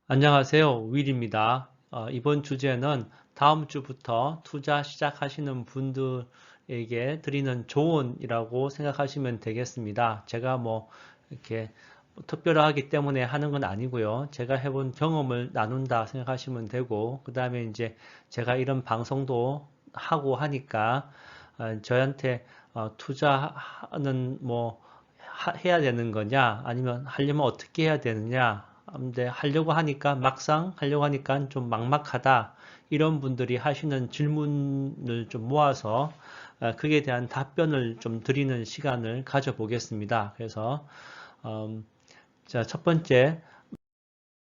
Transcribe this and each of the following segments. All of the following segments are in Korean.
안녕하세요. 윌입니다. 이번 주제는 다음 주부터 투자 시작하시는 분들에게 드리는 조언이라고 생각하시면 되겠습니다. 제가 뭐 이렇게 특별하기 때문에 하는 건 아니고요. 제가 해본 경험을 나눈다 생각하시면 되고, 그 다음에 이제 제가 이런 방송도 하고 하니까 저한테 투자는 뭐 해야 되는 거냐, 아니면 하려면 어떻게 해야 되느냐, 근데 하려고 하니까 막상 하려고 하니까 좀 막막하다. 이런 분들이 하시는 질문을 좀 모아서 그에 대한 답변을 좀 드리는 시간을 가져보겠습니다. 그래서 음, 자, 첫 번째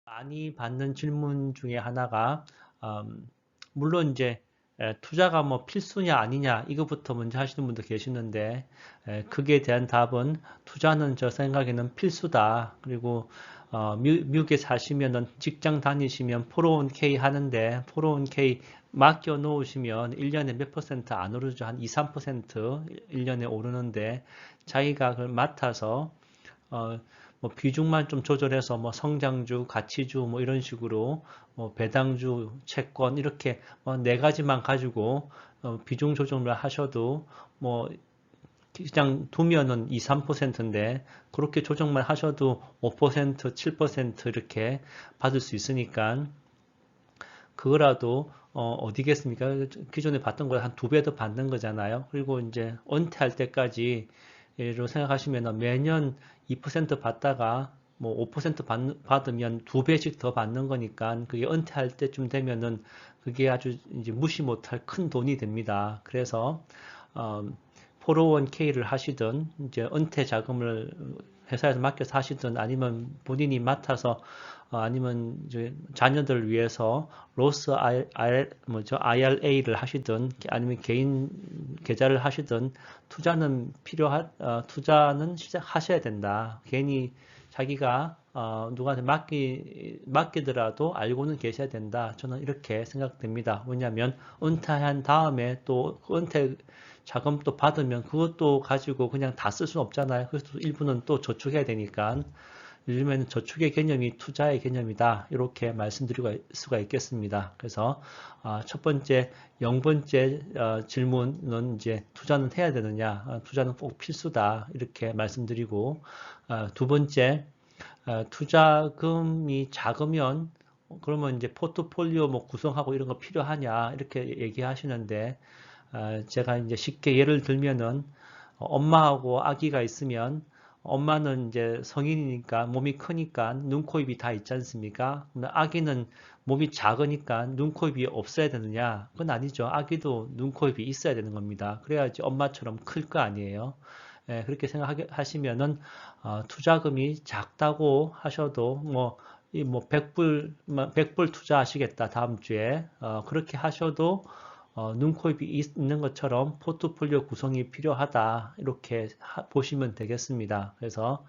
많이 받는 질문 중에 하나가 음, 물론 이제 투자가 뭐 필수냐 아니냐 이것부터 먼저 하시는 분도 계시는데 그에 대한 답은 투자는 저 생각에는 필수다. 그리고 미국에 사시면은 직장 다니시면 401k 하는데 401k 맡겨 놓으시면 1년에 몇 퍼센트 안 오르죠. 한 2, 3% 1년에 오르는데 자기가 그걸 맡아서 어, 뭐 비중만 좀 조절해서 뭐 성장주, 가치주 뭐 이런 식으로 뭐 배당주, 채권 이렇게 뭐 네 가지만 가지고 비중 조정을 하셔도 뭐 그냥 두면은 2, 3%인데 그렇게 조정만 하셔도 5%, 7% 이렇게 받을 수 있으니까 그거라도 어디겠습니까? 기존에 받던 걸 한 두 배 더 받는 거잖아요. 그리고 이제 은퇴할 때까지 로 생각하시면 매년 2% 받다가 뭐 5% 받으면 두 배씩 더 받는 거니까 그게 은퇴할 때쯤 되면은 그게 아주 이제 무시 못할 큰 돈이 됩니다. 그래서 어, 401k를 하시든 이제 은퇴 자금을 회사에서 맡겨서 하시든 아니면 본인이 맡아서 아니면 이제 자녀들을 위해서 로스 IRA를 하시든 아니면 개인 계좌를 하시든 투자는 시작하셔야 된다. 괜히 자기가 누구한테 맡기더라도 알고는 계셔야 된다. 저는 이렇게 생각됩니다. 왜냐하면 은퇴한 다음에 또그 은퇴 자금 또 받으면 그것도 가지고 그냥 다 쓸 수는 없잖아요. 그래서 일부는 또 저축해야 되니까 요즘에는 저축의 개념이 투자의 개념이다. 이렇게 말씀드릴 수가 있겠습니다. 그래서 첫 번째, 0번째 질문은 이제 투자는 해야 되느냐? 투자는 꼭 필수다. 이렇게 말씀드리고 두 번째, 투자금이 작으면 그러면 이제 포트폴리오 뭐 구성하고 이런 거 필요하냐? 이렇게 얘기하시는데 제가 이제 쉽게 예를 들면은 엄마하고 아기가 있으면 엄마는 이제 성인이니까 몸이 크니까 눈, 코, 입이 다 있지 않습니까? 근데 아기는 몸이 작으니까 눈, 코, 입이 없어야 되느냐? 그건 아니죠. 아기도 눈, 코, 입이 있어야 되는 겁니다. 그래야지 엄마처럼 클 거 아니에요. 그렇게 생각하시면은 투자금이 작다고 하셔도 뭐 100불 투자하시겠다 다음 주에 그렇게 하셔도 눈, 코, 입이 있는 것처럼 포트폴리오 구성이 필요하다. 이렇게 보시면 되겠습니다. 그래서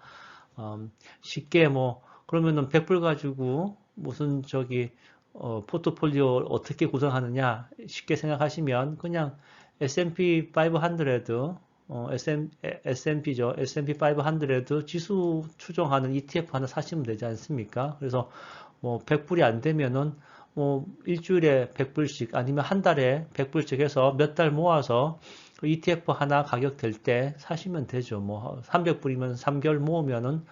쉽게 뭐 그러면은 100불 가지고 무슨 포트폴리오 어떻게 구성하느냐 쉽게 생각하시면 그냥 S&P 500 S&P죠. S&P 500 지수 추종하는 ETF 하나 사시면 되지 않습니까? 그래서 뭐 100불이 안 되면은 뭐 일주일에 100불씩 아니면 한 달에 100불씩 해서 몇 달 모아서 ETF 하나 가격 될 때 사시면 되죠. 뭐 300불이면 3개월 모으면은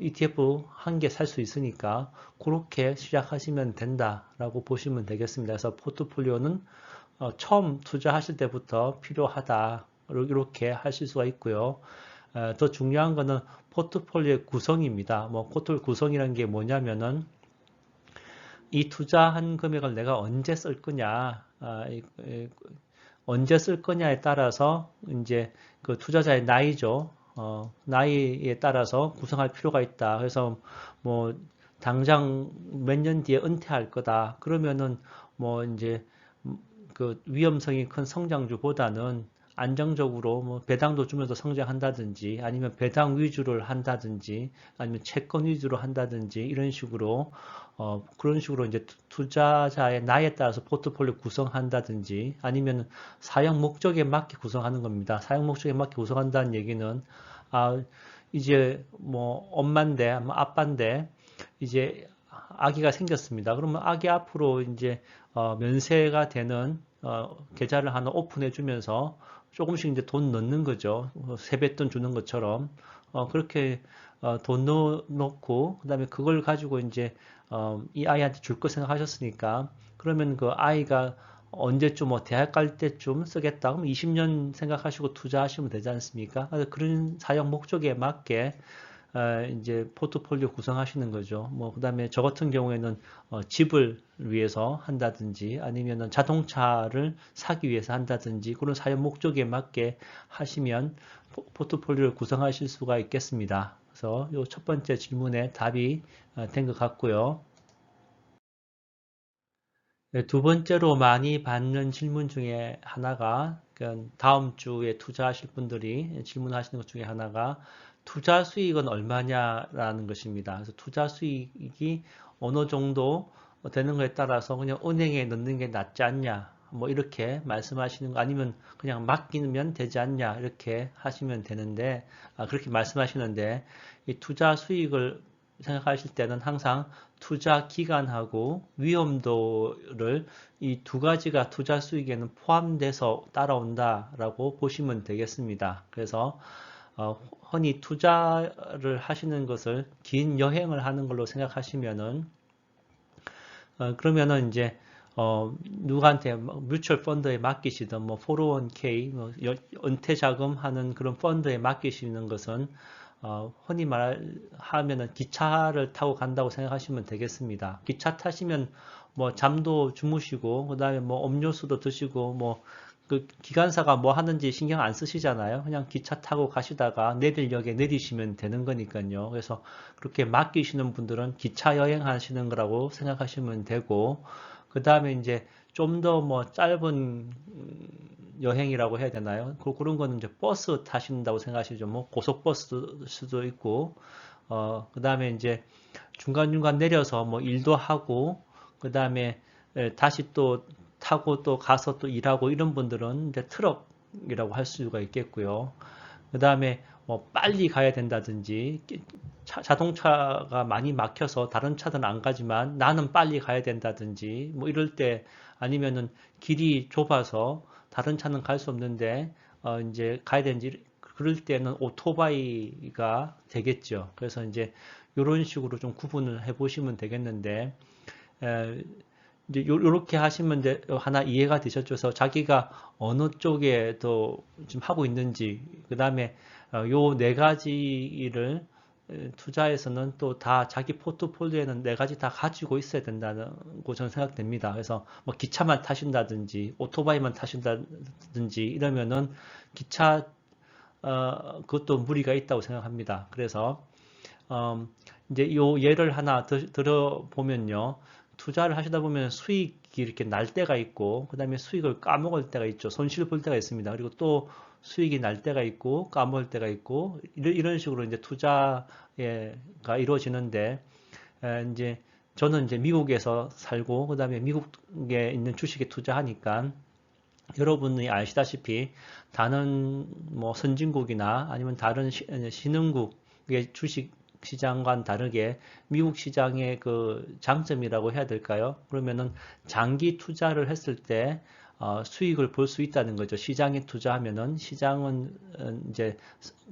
ETF 한 개 살 수 있으니까 그렇게 시작하시면 된다라고 보시면 되겠습니다. 그래서 포트폴리오는 처음 투자하실 때부터 필요하다. 이렇게 하실 수가 있고요. 더 중요한 거는 포트폴리오의 구성입니다. 뭐 포트폴리오 구성이라는 게 뭐냐면은 이 투자한 금액을 내가 언제 쓸 거냐, 언제 쓸 거냐에 따라서 이제 그 투자자의 나이죠. 나이에 따라서 구성할 필요가 있다. 그래서 뭐 당장 몇 년 뒤에 은퇴할 거다. 그러면은 뭐 이제 그 위험성이 큰 성장주보다는 안정적으로 뭐 배당도 주면서 성장한다든지 아니면 배당 위주를 한다든지 아니면 채권 위주로 한다든지 이런 식으로 그런 식으로 이제 투자자의 나이에 따라서 포트폴리오 구성한다든지 아니면 사용 목적에 맞게 구성하는 겁니다. 사용 목적에 맞게 구성한다는 얘기는 아 이제 뭐 엄마인데 아빠인데 이제 아기가 생겼습니다. 그러면 아기 앞으로 이제 면세가 되는 계좌를 하나 오픈해 주면서 조금씩 이제 돈 넣는 거죠. 세뱃돈 주는 것처럼 그렇게 돈 넣고 그다음에 그걸 가지고 이제 이 아이한테 줄 거 생각하셨으니까 그러면 그 아이가 언제쯤 뭐 대학 갈 때쯤 쓰겠다 그럼 20년 생각하시고 투자하시면 되지 않습니까? 그래서 그런 사용 목적에 맞게 이제 포트폴리오 구성하시는 거죠. 뭐 그다음에 저 같은 경우에는 집을 위해서 한다든지 아니면은 자동차를 사기 위해서 한다든지 그런 사용 목적에 맞게 하시면 포트폴리오를 구성하실 수가 있겠습니다. 그래서 이 첫 번째 질문에 답이 된 것 같고요. 네, 두 번째로 많이 받는 질문 중에 하나가 다음 주에 투자하실 분들이 질문하시는 것 중에 하나가 투자 수익은 얼마냐라는 것입니다. 그래서 투자 수익이 어느 정도 되는 거에 따라서 그냥 은행에 넣는 게 낫지 않냐 뭐 이렇게 말씀하시는 거 아니면 그냥 맡기면 되지 않냐 이렇게 하시면 되는데 그렇게 말씀하시는데 이 투자 수익을 생각하실 때는 항상 투자 기간하고 위험도를 이 두 가지가 투자 수익에는 포함돼서 따라온다라고 보시면 되겠습니다. 그래서 흔히 투자를 하시는 것을 긴 여행을 하는 걸로 생각하시면은 그러면은 이제 누구한테 뮤추얼 펀드에 맡기시든 뭐 401k 뭐 은퇴 자금 하는 그런 펀드에 맡기시는 것은 흔히 말하면은 기차를 타고 간다고 생각하시면 되겠습니다. 기차 타시면 뭐 잠도 주무시고 그다음에 뭐 음료수도 드시고 뭐 그 기관사가 뭐 하는지 신경 안 쓰시잖아요. 그냥 기차 타고 가시다가 내릴 역에 내리시면 되는 거니까요. 그래서 그렇게 맡기시는 분들은 기차 여행하시는 거라고 생각하시면 되고 그다음에 이제 좀 더 뭐 짧은 여행이라고 해야 되나요? 그런 거는 이제 버스 타신다고 생각하시죠. 뭐 고속버스 수도 있고, 그 다음에 이제 중간중간 내려서 뭐 일도 하고, 그 다음에 다시 또 타고 또 가서 또 일하고 이런 분들은 이제 트럭이라고 할 수가 있겠고요. 그 다음에 뭐 빨리 가야 된다든지 자동차가 많이 막혀서 다른 차들은 안 가지만 나는 빨리 가야 된다든지 뭐 이럴 때 아니면은 길이 좁아서 다른 차는 갈 수 없는데 이제 가야 되는지 그럴 때는 오토바이가 되겠죠. 그래서 이제 이런 식으로 좀 구분을 해 보시면 되겠는데 이제 요렇게 하시면 하나 이해가 되셨죠? 자기가 어느 쪽에 더 지금 하고 있는지, 그 다음에 요 네 가지를 투자에서는 또 다 자기 포트폴리오에는 네 가지 다 가지고 있어야 된다는 거 저는 생각됩니다. 그래서 뭐 기차만 타신다든지 오토바이만 타신다든지 이러면은 기차 그것도 무리가 있다고 생각합니다. 그래서 이제 요 예를 하나 들어보면요. 투자를 하시다 보면 수익이 이렇게 날 때가 있고, 그 다음에 수익을 까먹을 때가 있죠. 손실 볼 때가 있습니다. 그리고 또 수익이 날 때가 있고, 까먹을 때가 있고, 이런 식으로 이제 투자가 이루어지는데, 이제 저는 이제 미국에서 살고, 그 다음에 미국에 있는 주식에 투자하니까, 여러분이 아시다시피 다른 뭐 선진국이나 아니면 다른 신흥국의 주식 시장과는 다르게 미국 시장의 그 장점이라고 해야 될까요? 그러면은 장기 투자를 했을 때 수익을 볼 수 있다는 거죠. 시장에 투자하면은 시장은 이제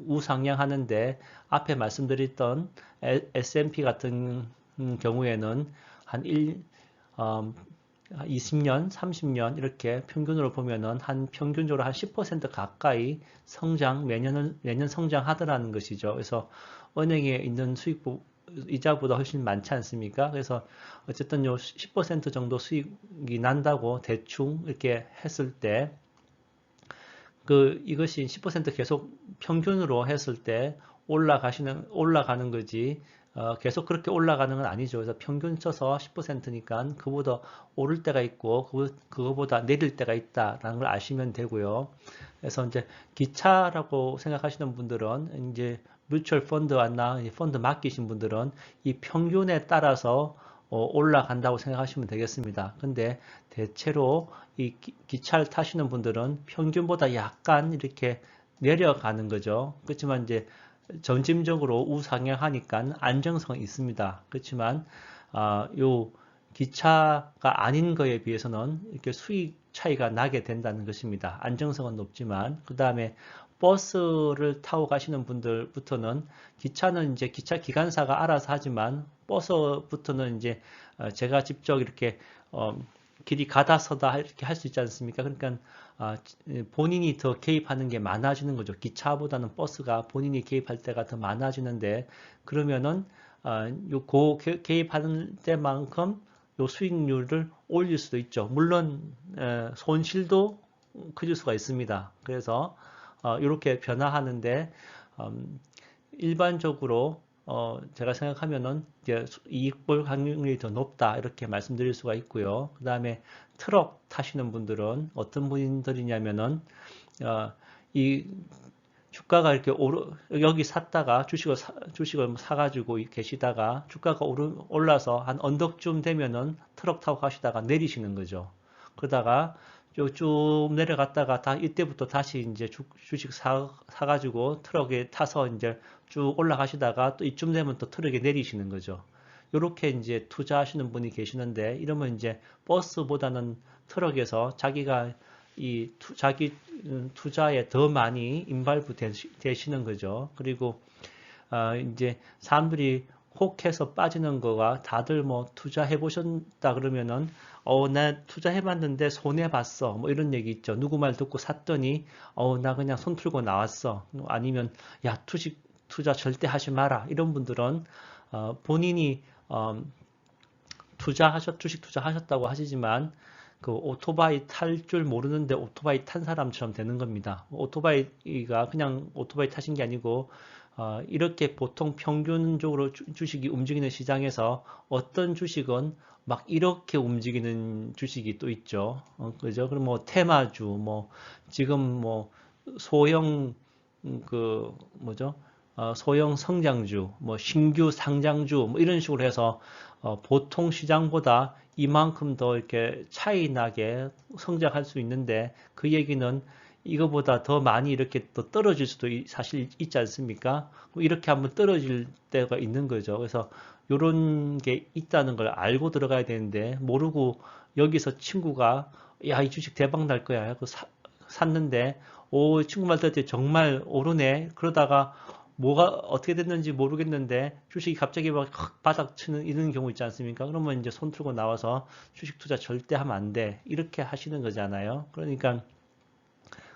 우상향하는데 앞에 말씀드렸던 S&P 같은 경우에는 한 20년, 30년 이렇게 평균으로 보면은 한 평균적으로 한 10% 가까이 매년 성장하더라는 것이죠. 그래서 은행에 있는 수익 이자보다 훨씬 많지 않습니까? 그래서 어쨌든 요 10% 정도 수익이 난다고 대충 이렇게 했을 때 이것이 10% 계속 평균으로 했을 때 올라가는 거지, 계속 그렇게 올라가는 건 아니죠. 그래서 평균 쳐서 10%니까 그보다 오를 때가 있고, 그거보다 내릴 때가 있다라는 걸 아시면 되고요. 그래서 이제 기차라고 생각하시는 분들은 이제 뮤추얼 펀드나 펀드 맡기신 분들은 이 평균에 따라서 올라간다고 생각하시면 되겠습니다. 근데 대체로 이 기차를 타시는 분들은 평균보다 약간 이렇게 내려가는 거죠. 그렇지만 이제 점진적으로 우상향하니까 안정성이 있습니다. 그렇지만 요 기차가 아닌 거에 비해서는 이렇게 수익 차이가 나게 된다는 것입니다. 안정성은 높지만 그 다음에 버스를 타고 가시는 분들부터는 기차는 이제 기차 기관사가 알아서 하지만 버스부터는 이제 제가 직접 이렇게 길이 가다 서다 이렇게 할 수 있지 않습니까? 그러니까 본인이 더 개입하는 게 많아지는 거죠. 기차보다는 버스가 본인이 개입할 때가 더 많아지는데 그러면은 개입하는 때만큼 요 수익률을 올릴 수도 있죠. 물론 손실도 커질 수가 있습니다. 그래서 이렇게 변화하는데 일반적으로 제가 생각하면은 이제 이익 볼 확률이 더 높다 이렇게 말씀드릴 수가 있고요. 그 다음에 트럭 타시는 분들은 어떤 분들이냐면은 이 주가가 이렇게 여기 샀다가 주식을 사가지고 계시다가 주가가 올라서 한 언덕쯤 되면은 트럭 타고 가시다가 내리시는 거죠. 그러다가 쭉 내려갔다가 이때부터 다시 이제 주식 사가지고 트럭에 타서 이제 쭉 올라가시다가 또 이쯤 되면 또 트럭에 내리시는 거죠. 이렇게 이제 투자하시는 분이 계시는데 이러면 이제 버스보다는 트럭에서 자기가 자기 투자에 더 많이 인발부 되시는 거죠. 그리고 이제 사람들이 혹해서 빠지는 거가 다들 뭐 투자해 보셨다 그러면은 나 투자해 봤는데 손해 봤어 뭐 이런 얘기 있죠. 누구 말 듣고 샀더니 나 그냥 손 풀고 나왔어. 아니면 야 투자 절대 하지 마라. 이런 분들은 본인이 주식 투자하셨다고 하시지만 그 오토바이 탈 줄 모르는데 오토바이 탄 사람처럼 되는 겁니다. 오토바이가 그냥 오토바이 타신 게 아니고 이렇게 보통 평균적으로 주식이 움직이는 시장에서 어떤 주식은 막 이렇게 움직이는 주식이 또 있죠. 그죠? 그럼 뭐 테마주, 뭐 지금 뭐 소형 그 뭐죠? 소형 성장주, 뭐 신규 상장주, 뭐 이런 식으로 해서 보통 시장보다 이만큼 더 이렇게 차이 나게 성장할 수 있는데 그 얘기는 이거보다 더 많이 이렇게 또 떨어질 수도 사실 있지 않습니까? 이렇게 한번 떨어질 때가 있는 거죠. 그래서 이런 게 있다는 걸 알고 들어가야 되는데 모르고 여기서 친구가 야, 이 주식 대박 날 거야 하고 샀는데 친구 말 들을 때 정말 오르네. 그러다가 뭐가 어떻게 됐는지 모르겠는데 주식이 갑자기 막 바닥 치는 이런 경우 있지 않습니까? 그러면 이제 손 틀고 나와서 주식 투자 절대 하면 안 돼. 이렇게 하시는 거잖아요. 그러니까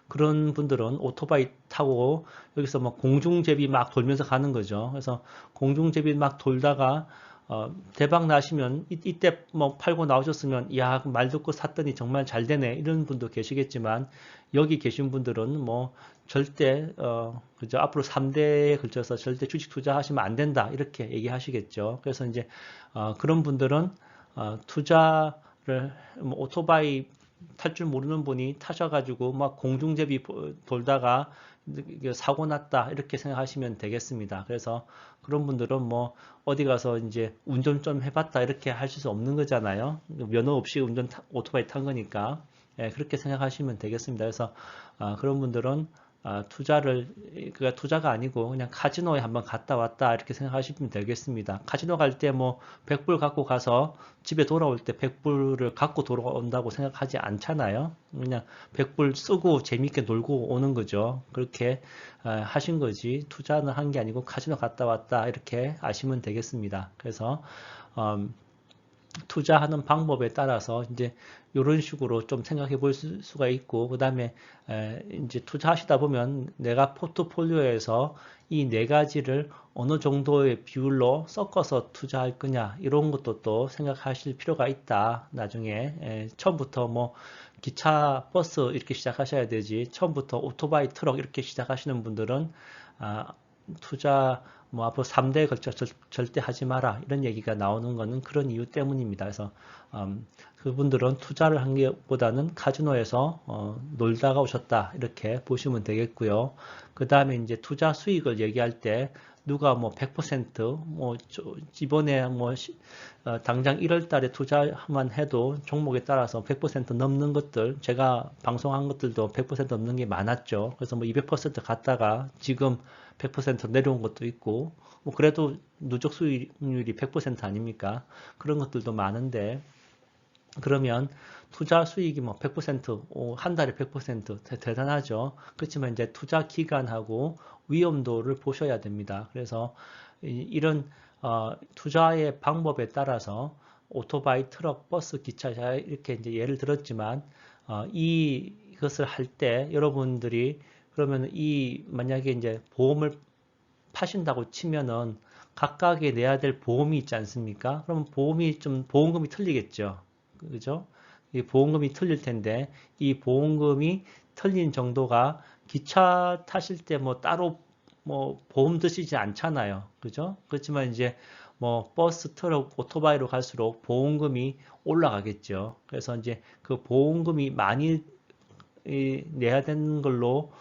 그런 분들은 오토바이 타고 여기서 막 공중제비 막 돌면서 가는 거죠. 그래서 공중제비 막 돌다가 대박 나시면 이때 뭐 팔고 나오셨으면 야, 말 듣고 샀더니 정말 잘 되네 이런 분도 계시겠지만 여기 계신 분들은 뭐 절대 그죠, 앞으로 3대에 걸쳐서 절대 주식 투자하시면 안 된다 이렇게 얘기하시겠죠. 그래서 이제 그런 분들은 투자를 뭐 오토바이 탈 줄 모르는 분이 타셔가지고 막 공중제비 돌다가 사고 났다 이렇게 생각하시면 되겠습니다. 그래서 그런 분들은 뭐 어디 가서 이제 운전 좀 해봤다 이렇게 하실 수 없는 거잖아요. 면허 없이 오토바이 탄 거니까 그렇게 생각하시면 되겠습니다. 그래서 그런 분들은 그가 투자가 아니고 그냥 카지노에 한번 갔다 왔다 이렇게 생각하시면 되겠습니다. 카지노 갈 때 뭐 100불 갖고 가서 집에 돌아올 때 100불을 갖고 돌아온다고 생각하지 않잖아요. 그냥 100불 쓰고 재밌게 놀고 오는 거죠. 그렇게 하신 거지 투자는 한 게 아니고 카지노 갔다 왔다 이렇게 아시면 되겠습니다. 그래서 투자하는 방법에 따라서 이제 이런 식으로 좀 생각해 볼 수가 있고, 그 다음에 이제 투자하시다 보면 내가 포트폴리오에서 이 네 가지를 어느 정도의 비율로 섞어서 투자할 거냐, 이런 것도 또 생각하실 필요가 있다. 나중에 처음부터 뭐 기차, 버스 이렇게 시작하셔야 되지, 처음부터 오토바이, 트럭 이렇게 시작하시는 분들은 투자 뭐 앞으로 3대에 걸쳐 절대 하지 마라 이런 얘기가 나오는 거는 그런 이유 때문입니다. 그래서 그분들은 투자를 한 게보다는 카지노에서 놀다가 오셨다 이렇게 보시면 되겠고요. 그 다음에 이제 투자 수익을 얘기할 때 누가 뭐 100%뭐 이번에 뭐 당장 1월 달에 투자만 해도 종목에 따라서 100% 넘는 것들, 제가 방송한 것들도 100% 넘는 게 많았죠. 그래서 뭐 200% 갔다가 지금 100% 내려온 것도 있고, 뭐 그래도 누적 수익률이 100% 아닙니까? 그런 것들도 많은데, 그러면 투자 수익이 뭐 100%, 한 달에 100% 대단하죠. 그렇지만 이제 투자 기간하고 위험도를 보셔야 됩니다. 그래서 이런 투자의 방법에 따라서 오토바이, 트럭, 버스, 기차 이렇게 이제 예를 들었지만 이것을 할 때 여러분들이 그러면 만약에 이제 보험을 파신다고 치면은 각각에 내야 될 보험이 있지 않습니까? 그러면 보험금이 틀리겠죠. 그죠? 이 보험금이 틀릴 텐데, 이 보험금이 틀린 정도가 기차 타실 때 뭐 따로 뭐 보험 드시지 않잖아요. 그죠? 그렇지만 이제 뭐 버스, 트럭, 오토바이로 갈수록 보험금이 올라가겠죠. 그래서 이제 그 보험금이 많이 내야 되는 걸로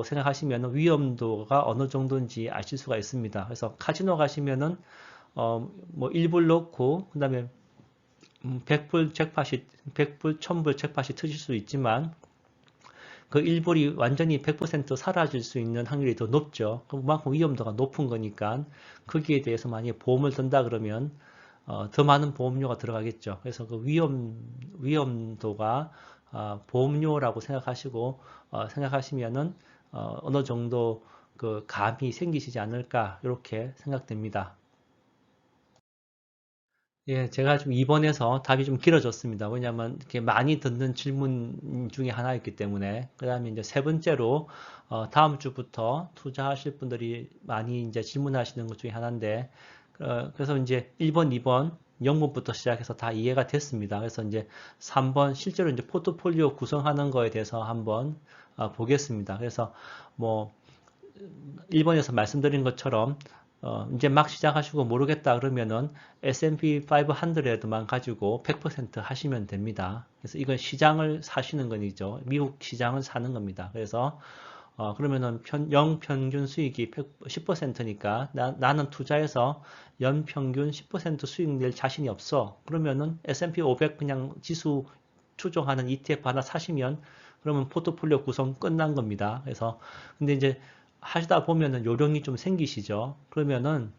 생각하시면 위험도가 어느 정도인지 아실 수가 있습니다. 그래서 카지노 가시면은 뭐 1불 넣고 그다음에 100불 잭팟이 100불, 1000불 잭팟이 터질 수 있지만 그 1불이 완전히 100% 사라질 수 있는 확률이 더 높죠. 그만큼 위험도가 높은 거니까 거기에 대해서 만약에 보험을 든다 그러면 더 많은 보험료가 들어가겠죠. 그래서 그 위험도가 보험료라고 생각하시고 생각하시면은 어느 정도 그 감이 생기시지 않을까 이렇게 생각됩니다. 예, 제가 좀 이번에서 답이 좀 길어졌습니다. 왜냐하면 이렇게 많이 듣는 질문 중에 하나였기 때문에. 그 다음에 이제 세 번째로, 다음 주부터 투자하실 분들이 많이 이제 질문하시는 것 중에 하나인데, 그래서 이제 1번, 2번, 영문부터 시작해서 다 이해가 됐습니다. 그래서 이제 3번, 실제로 이제 포트폴리오 구성하는 거에 대해서 한번 보겠습니다. 그래서 뭐, 1번에서 말씀드린 것처럼 이제 막 시작하시고 모르겠다 그러면은 S&P 500만 가지고 100% 하시면 됩니다. 그래서 이건 시장을 사시는 건이죠. 미국 시장을 사는 겁니다. 그래서 그러면은 연평균 수익이 10%니까 나는 투자해서 연평균 10% 수익 낼 자신이 없어. 그러면은 S&P 500 그냥 지수 추종하는 ETF 하나 사시면 그러면 포트폴리오 구성 끝난 겁니다. 그래서 근데 이제 하시다 보면은 요령이 좀 생기시죠. 그러면은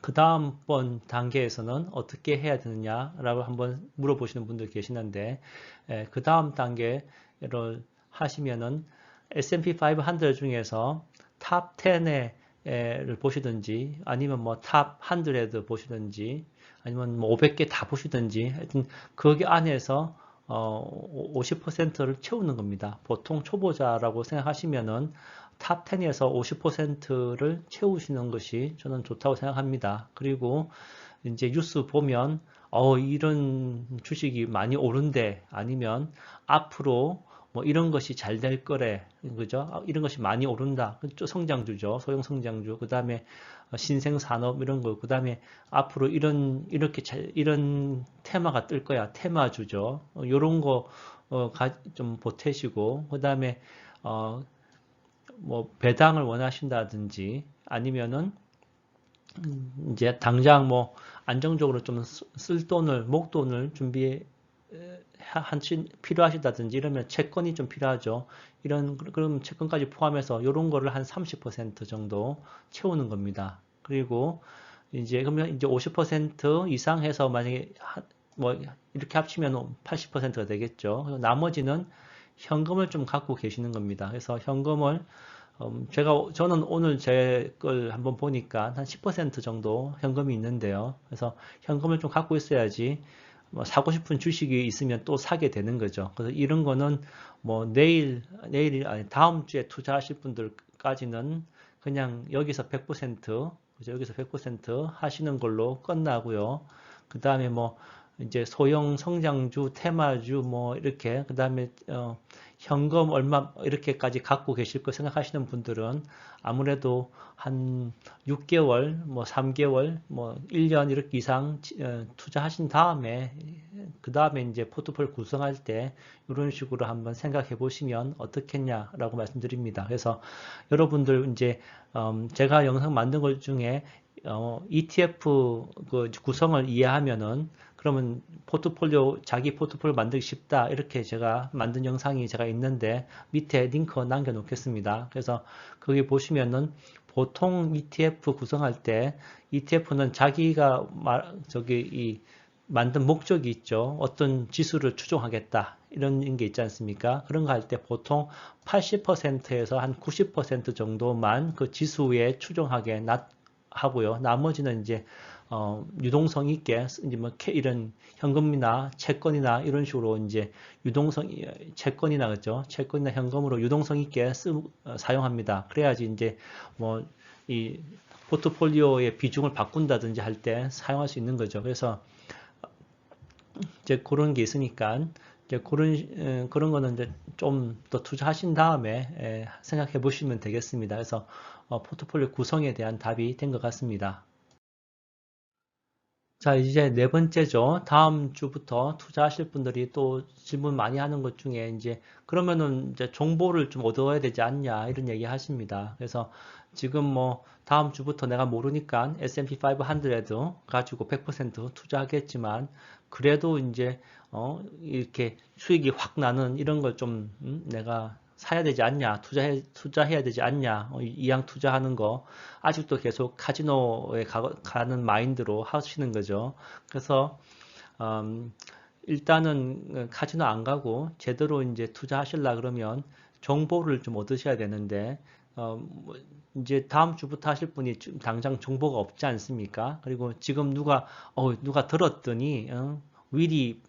그 다음번 단계에서는 어떻게 해야 되느냐라고 한번 물어보시는 분들 계시는데 그 다음 단계를 하시면은 S&P 500 중에서 탑 10을 보시든지 아니면 뭐 탑 100 보시든지 아니면 뭐 500개 다 보시든지 하여튼 거기 안에서 50%를 채우는 겁니다. 보통 초보자라고 생각하시면은 탑 10에서 50%를 채우시는 것이 저는 좋다고 생각합니다. 그리고 이제 뉴스 보면 이런 주식이 많이 오른대 아니면 앞으로 뭐 이런 것이 잘 될 거래 그죠? 이런 것이 많이 오른다. 성장주죠. 소형 성장주. 그다음에 신생 산업 이런 거. 그다음에 앞으로 이런 테마가 뜰 거야. 테마주죠. 이런 거 좀 보태시고 그다음에 어, 뭐 배당을 원하신다든지 아니면은 이제 당장 뭐 안정적으로 좀 쓸 돈을 목돈을 준비해 한친 필요하시다든지 이러면 채권이 좀 필요하죠. 그럼 채권까지 포함해서 이런 거를 한 30% 정도 채우는 겁니다. 그리고 이제 그러면 이제 50% 이상 해서 만약에 뭐 이렇게 합치면 80%가 되겠죠. 나머지는 현금을 좀 갖고 계시는 겁니다. 그래서 현금을 저는 오늘 제 걸 한번 보니까 한 10% 정도 현금이 있는데요. 그래서 현금을 좀 갖고 있어야지 뭐 사고 싶은 주식이 있으면 또 사게 되는 거죠. 그래서 이런 거는 뭐 내일 아니 다음 주에 투자하실 분들까지는 그냥 여기서 100%, 그죠? 여기서 100% 하시는 걸로 끝나고요. 그 다음에 뭐 이제 소형 성장주, 테마주 뭐 이렇게 그 다음에 현금 얼마 이렇게까지 갖고 계실 거 생각하시는 분들은 아무래도 한 6개월, 뭐 3개월, 뭐 1년 이렇게 이상 투자하신 다음에 그 다음에 이제 포트폴리오 구성할 때 이런 식으로 한번 생각해 보시면 어떻겠냐라고 말씀드립니다. 그래서 여러분들 이제 제가 영상 만든 것 중에 ETF 그 구성을 이해하면은 그러면 자기 포트폴리오 만들기 쉽다. 이렇게 제가 만든 영상이 제가 있는데 밑에 링크 남겨 놓겠습니다. 그래서 거기 보시면은 보통 ETF 구성할 때 ETF는 자기가 만든 목적이 있죠. 어떤 지수를 추종하겠다. 이런 게 있지 않습니까? 그런 거 할 때 보통 80%에서 한 90% 정도만 그 지수에 추종하게 하고요. 나머지는 이제 유동성 있게 이제 뭐 이런 현금이나 채권이나 이런 식으로 이제 유동성 채권이나 그죠? 채권이나 현금으로 유동성 있게 사용합니다. 그래야지 이제 뭐 이 포트폴리오의 비중을 바꾼다든지 할 때 사용할 수 있는 거죠. 그래서 이제 그런 게 있으니까 이제 그런 거는 이제 좀 더 투자하신 다음에 생각해 보시면 되겠습니다. 그래서 포트폴리오 구성에 대한 답이 된 것 같습니다. 자, 이제 네 번째죠. 다음 주부터 투자하실 분들이 또 질문 많이 하는 것 중에 이제 그러면은 이제 정보를 좀 얻어야 되지 않냐 이런 얘기 하십니다. 그래서 지금 뭐 다음 주부터 내가 모르니까 S&P 500 가지고 100% 투자하겠지만 그래도 이제 이렇게 수익이 확 나는 이런 걸 좀 내가 사야 되지 않냐, 투자해야 되지 않냐, 이왕 투자하는 거, 아직도 계속 카지노에 가는 마인드로 하시는 거죠. 그래서, 음, 일단은 카지노 안 가고 제대로 이제 투자하실라 그러면 정보를 좀 얻으셔야 되는데, 뭐 이제 다음 주부터 하실 분이 당장 정보가 없지 않습니까? 그리고 지금 누가 들었더니, 미리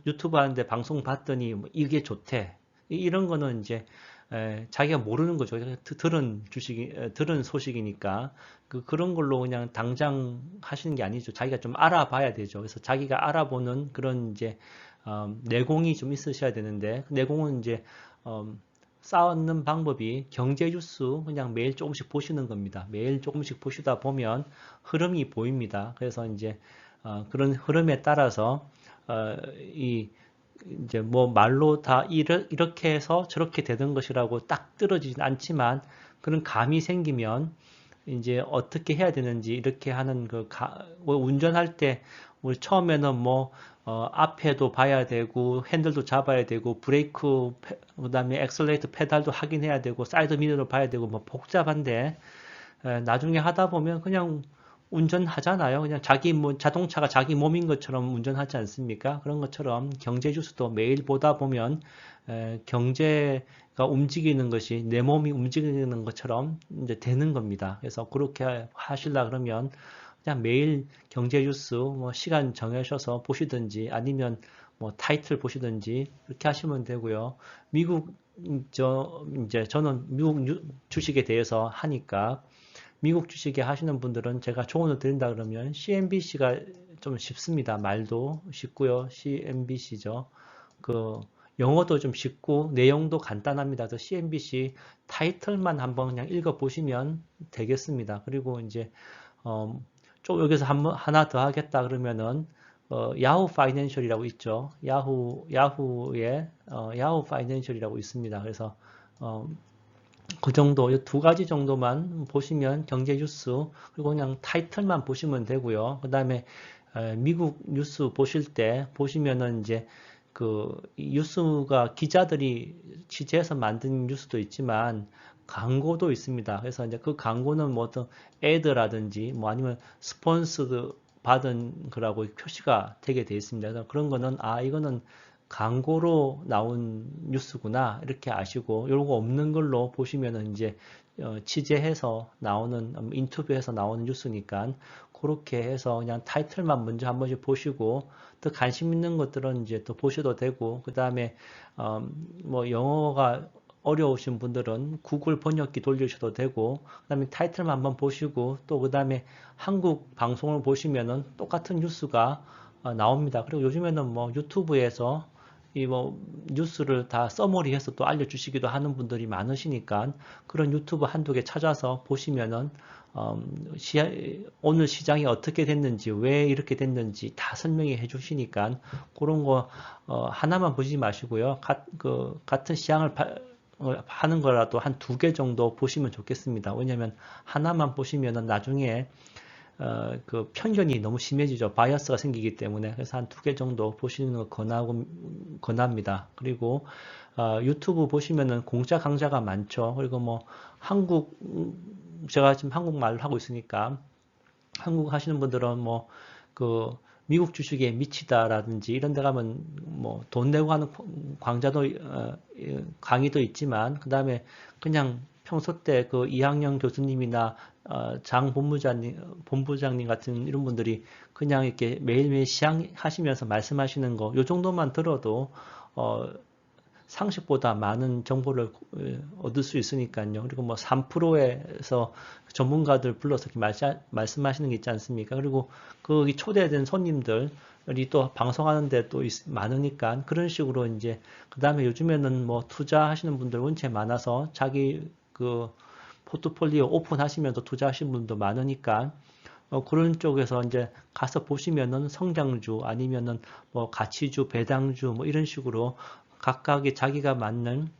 유튜브 하는데 방송 봤더니 뭐 이게 좋대. 이런 거는 이제 자기가 모르는 거죠. 들은 소식이니까 그런 걸로 그냥 당장 하시는 게 아니죠. 자기가 좀 알아봐야 되죠. 그래서 자기가 알아보는 그런 이제 내공이 좀 있으셔야 되는데 그 내공은 이제 쌓는 방법이 경제 뉴스 그냥 매일 조금씩 보시는 겁니다. 매일 조금씩 보시다 보면 흐름이 보입니다. 그래서 이제 그런 흐름에 따라서 이 이제 뭐 말로 다 이렇게 해서 저렇게 되는 것이라고 딱 떨어지진 않지만 그런 감이 생기면 이제 어떻게 해야 되는지 이렇게 하는 뭐 운전할 때 우리 처음에는 뭐 앞에도 봐야 되고 핸들도 잡아야 되고 브레이크 그다음에 엑셀레이터 페달도 확인해야 되고 사이드 미러도 봐야 되고 뭐 복잡한데 나중에 하다 보면 그냥 운전하잖아요. 그냥 자동차가 자기 몸인 것처럼 운전하지 않습니까? 그런 것처럼 경제 뉴스도 매일 보다 보면 경제가 움직이는 것이 내 몸이 움직이는 것처럼 이제 되는 겁니다. 그래서 그렇게 하실라 그러면 그냥 매일 경제 뉴스 뭐 시간 정하셔서 보시든지 아니면 뭐 타이틀 보시든지 그렇게 하시면 되고요. 미국 이제 저는 미국 주식에 대해서 하니까 미국 주식에 하시는 분들은 제가 조언을 드린다 그러면 CNBC가 좀 쉽습니다. 말도 쉽고요. CNBC죠. 그 영어도 좀 쉽고 내용도 간단합니다. 그래서 CNBC 타이틀만 한번 그냥 읽어 보시면 되겠습니다. 그리고 이제 좀 여기서 하나 더 하겠다 그러면은 야후 파이낸셜이라고 있죠. 야후 파이낸셜이라고 있습니다. 그래서 그 정도, 이 두 가지 정도만 보시면 경제 뉴스, 그리고 그냥 타이틀만 보시면 되고요. 그 다음에 미국 뉴스 보실 때 보시면은 이제 뉴스가 기자들이 취재해서 만든 뉴스도 있지만 광고도 있습니다. 그래서 이제 그 광고는 뭐 어떤 애드라든지 뭐 아니면 스폰서드 받은 거라고 표시가 되게 되어 있습니다. 그래서 그런 거는 이거는 광고로 나온 뉴스구나 이렇게 아시고 요거 없는 걸로 보시면은 이제 취재해서 나오는 인터뷰해서 나오는 뉴스니까 그렇게 해서 그냥 타이틀만 먼저 한 번씩 보시고 또 관심 있는 것들은 이제 또 보셔도 되고 그 다음에 뭐 영어가 어려우신 분들은 구글 번역기 돌리셔도 되고 그다음에 타이틀만 한번 보시고 또 그다음에 한국 방송을 보시면은 똑같은 뉴스가 나옵니다. 그리고 요즘에는 뭐 유튜브에서 이 뭐 뉴스를 다 서머리해서 또 알려주시기도 하는 분들이 많으시니까 그런 유튜브 한두 개 찾아서 보시면은 오늘 시장이 어떻게 됐는지 왜 이렇게 됐는지 다 설명해 주시니까 그런 거 하나만 보지 마시고요. 같은 시장을 하는 거라도 한 두 개 정도 보시면 좋겠습니다. 왜냐하면 하나만 보시면은 나중에 그 편견이 너무 심해지죠. 바이어스가 생기기 때문에. 그래서 한 두 개 정도 보시는 거 권합니다. 그리고 유튜브 보시면은 공짜 강좌가 많죠. 그리고 뭐 한국 제가 지금 한국말을 하고 있으니까 한국 하시는 분들은 뭐 그 미국 주식에 미치다라든지 이런 데 가면 뭐 돈 내고 하는 강좌도 강의도 있지만 그 다음에 그냥 평소 때 그 이학년 교수님이나 장 본부장님 같은 이런 분들이 그냥 이렇게 매일매일 시향하시면서 말씀하시는 거, 요 정도만 들어도 상식보다 많은 정보를 얻을 수 있으니까요. 그리고 뭐 3%에서 전문가들 불러서 이렇게 말씀하시는 게 있지 않습니까? 그리고 거기 초대된 손님들이 또 방송하는데 또 많으니까 그런 식으로 이제 그 다음에 요즘에는 뭐 투자하시는 분들 원체 많아서 자기 그 포트폴리오 오픈하시면서 투자하시는 분도 많으니까 그런 쪽에서 이제 가서 보시면은 성장주 아니면은 뭐 가치주, 배당주 뭐 이런 식으로 각각의 자기가 맞는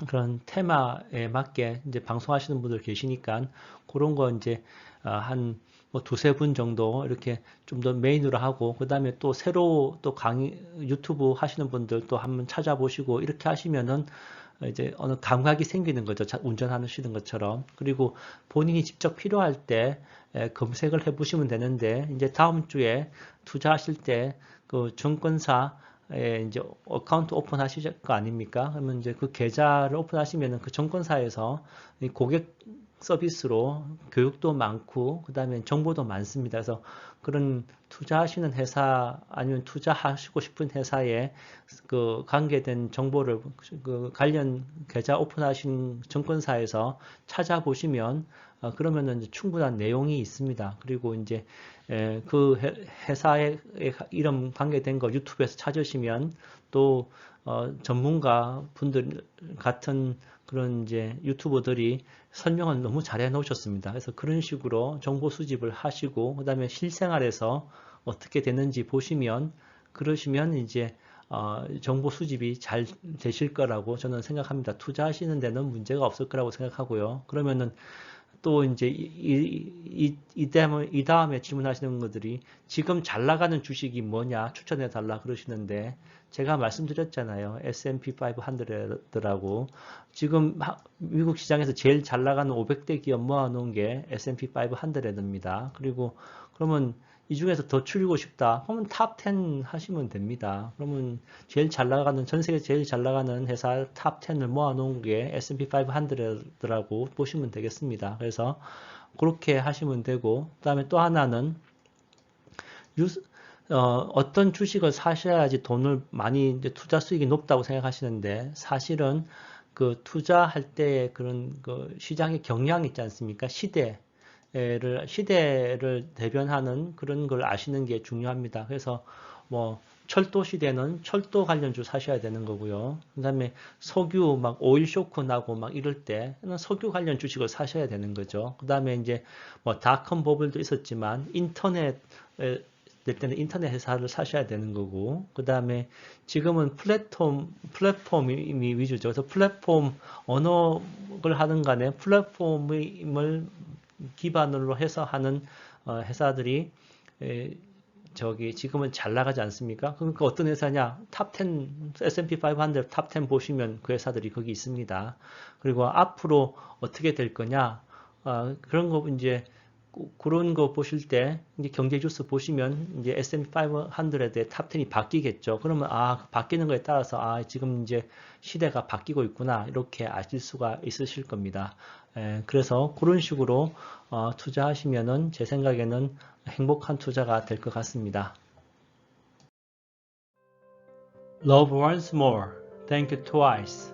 그런 테마에 맞게 이제 방송하시는 분들 계시니까 그런 거 이제 한 뭐 두세 분 정도 이렇게 좀 더 메인으로 하고 그 다음에 또 새로 또 강의 유튜브 하시는 분들 또 한번 찾아보시고 이렇게 하시면은 이제 어느 감각이 생기는 거죠. 운전하시는 것처럼. 그리고 본인이 직접 필요할 때 검색을 해 보시면 되는데 이제 다음 주에 투자하실 때 그 증권사에 이제 어카운트 오픈하실 거 아닙니까? 그러면 이제 그 계좌를 오픈하시면은 그 증권사에서 고객 서비스로 교육도 많고 그다음에 정보도 많습니다. 그래서 그런 투자하시는 회사 아니면 투자하시고 싶은 회사에 그 관계된 정보를 그 관련 계좌 오픈하신 증권사에서 찾아보시면 그러면은 충분한 내용이 있습니다. 그리고 이제 그 회사의 이름 관계된 거 유튜브에서 찾으시면 또 전문가 분들 같은 그런 이제 유튜버들이 설명을 너무 잘해 놓으셨습니다. 그래서 그런 식으로 정보 수집을 하시고 그다음에 실생활에서 어떻게 되는지 보시면 그러시면 이제 정보 수집이 잘 되실 거라고 저는 생각합니다. 투자하시는 데는 문제가 없을 거라고 생각하고요. 그러면은 또 이제 이 다음에 질문하시는 것들이 지금 잘 나가는 주식이 뭐냐 추천해 달라 그러시는데 제가 말씀드렸잖아요. S&P 500라고 지금 미국 시장에서 제일 잘 나가는 500대 기업 모아놓은 게 S&P 500입니다. 그리고 그러면 이 중에서 더 줄이고 싶다. 그러면 탑 10 하시면 됩니다. 그러면 제일 잘 나가는, 전 세계 제일 잘 나가는 회사 탑 10을 모아놓은 게 S&P 500라고 보시면 되겠습니다. 그래서 그렇게 하시면 되고, 그 다음에 또 하나는 어떤 주식을 사셔야지 돈을 많이 이제 투자 수익이 높다고 생각하시는데 사실은 그 투자할 때의 그런 그 시장의 경향이 있지 않습니까? 시대를 대변하는 그런 걸 아시는 게 중요합니다. 그래서 뭐 철도 시대는 철도 관련주 사셔야 되는 거고요. 그다음에 석유 막 오일 쇼크 나고 막 이럴 때는 석유 관련 주식을 사셔야 되는 거죠. 그다음에 이제 뭐 닷컴 버블도 있었지만 인터넷 될 때는 인터넷 회사를 사셔야 되는 거고, 그 다음에 지금은 플랫폼이 위주죠. 그래서 플랫폼 언어를 하든 간에 플랫폼을 기반으로 해서 하는 회사들이 저기 지금은 잘 나가지 않습니까? 그러니까 어떤 회사냐? 탑 10, S&P 500 탑 10 보시면 그 회사들이 거기 있습니다. 그리고 앞으로 어떻게 될 거냐? 그런 거 이제 그런 거 보실 때 이제 경제 뉴스 보시면 이제 S&P 500의 탑 10이 바뀌겠죠. 그러면 바뀌는 거에 따라서 지금 이제 시대가 바뀌고 있구나 이렇게 아실 수가 있으실 겁니다. 그래서 그런 식으로 투자하시면은 제 생각에는 행복한 투자가 될 것 같습니다. Love once more, thank you twice.